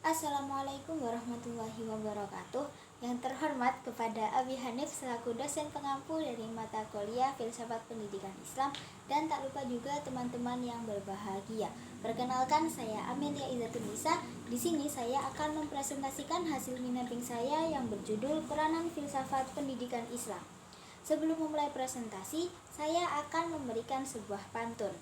Assalamualaikum warahmatullahi wabarakatuh. Yang terhormat kepada Abi Hanif selaku dosen pengampu dari mata kuliah Filsafat Pendidikan Islam, dan tak lupa juga teman-teman yang berbahagia. Perkenalkan, saya Amelia Izzatunisa. Di sini saya akan mempresentasikan hasil minaping saya yang berjudul Peranan Filsafat Pendidikan Islam. Sebelum memulai presentasi, saya akan memberikan sebuah pantun.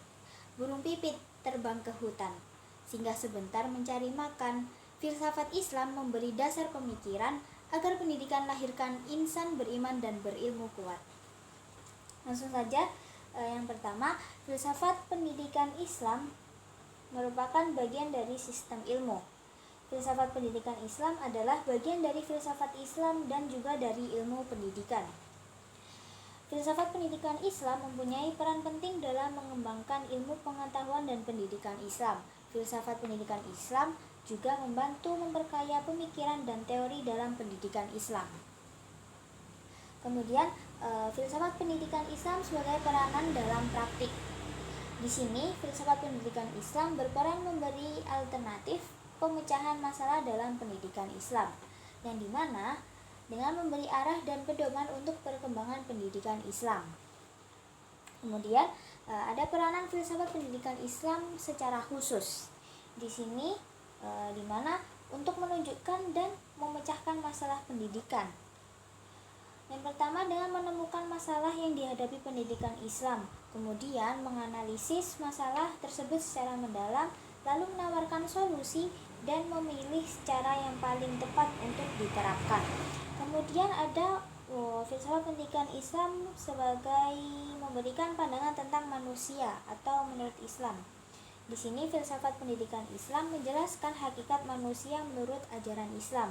Burung pipit terbang ke hutan, singgah sebentar mencari makan. Filsafat Islam memberi dasar pemikiran agar pendidikan lahirkan insan beriman dan berilmu kuat. Langsung saja, yang pertama, filsafat pendidikan Islam merupakan bagian dari sistem ilmu. Filsafat pendidikan Islam adalah bagian dari filsafat Islam dan juga dari ilmu pendidikan. Filsafat pendidikan Islam mempunyai peran penting dalam mengembangkan ilmu pengetahuan dan pendidikan Islam. Filsafat pendidikan Islam juga membantu memperkaya pemikiran dan teori dalam pendidikan Islam. Kemudian, filsafat pendidikan Islam sebagai peranan dalam praktik. Di sini, filsafat pendidikan Islam berperan memberi alternatif pemecahan masalah dalam pendidikan Islam, yang dimana dengan memberi arah dan pedoman untuk perkembangan pendidikan Islam. Kemudian, ada peranan filsafat pendidikan Islam secara khusus. Di sini, di mana untuk menunjukkan dan memecahkan masalah pendidikan. Yang pertama, dengan menemukan masalah yang dihadapi pendidikan Islam, kemudian menganalisis masalah tersebut secara mendalam, lalu menawarkan solusi dan memilih cara yang paling tepat untuk diterapkan. Kemudian ada filsafat pendidikan Islam sebagai memberikan pandangan tentang manusia atau menurut Islam. Di sini filsafat pendidikan Islam menjelaskan hakikat manusia menurut ajaran Islam,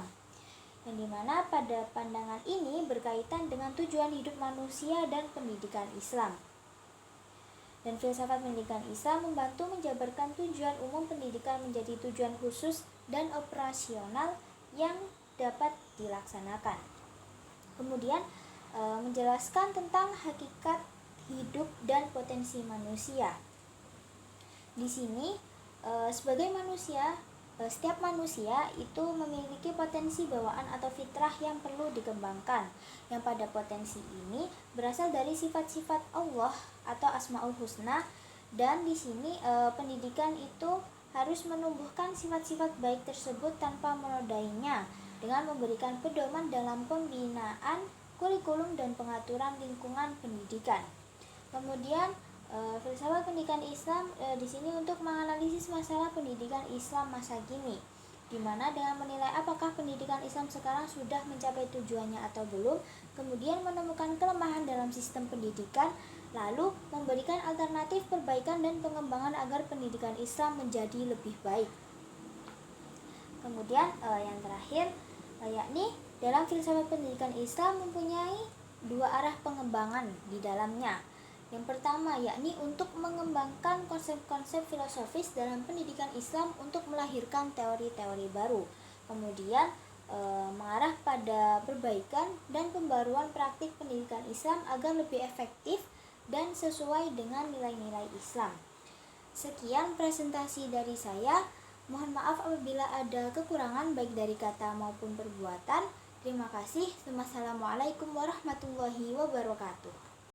yang dimana pada pandangan ini berkaitan dengan tujuan hidup manusia dan pendidikan Islam. Dan filsafat pendidikan Islam membantu menjabarkan tujuan umum pendidikan menjadi tujuan khusus dan operasional yang dapat dilaksanakan. Kemudian menjelaskan tentang hakikat hidup dan potensi manusia. Di sini sebagai manusia, setiap manusia itu memiliki potensi bawaan atau fitrah yang perlu dikembangkan, yang pada potensi ini berasal dari sifat-sifat Allah atau Asmaul Husna. Dan di sini pendidikan itu harus menumbuhkan sifat-sifat baik tersebut tanpa menodainya, dengan memberikan pedoman dalam pembinaan kurikulum dan pengaturan lingkungan pendidikan. Kemudian filsafat pendidikan Islam di sini untuk menganalisis masalah pendidikan Islam masa kini, di mana dengan menilai apakah pendidikan Islam sekarang sudah mencapai tujuannya atau belum, kemudian menemukan kelemahan dalam sistem pendidikan, lalu memberikan alternatif perbaikan dan pengembangan agar pendidikan Islam menjadi lebih baik. Kemudian yang terakhir, yakni dalam filsafat pendidikan Islam mempunyai dua arah pengembangan di dalamnya. Yang pertama, yakni untuk mengembangkan konsep-konsep filosofis dalam pendidikan Islam untuk melahirkan teori-teori baru. Kemudian mengarah pada perbaikan dan pembaruan praktik pendidikan Islam agar lebih efektif dan sesuai dengan nilai-nilai Islam. Sekian presentasi dari saya. Mohon maaf apabila ada kekurangan baik dari kata maupun perbuatan. Terima kasih. Wassalamualaikum warahmatullahi wabarakatuh.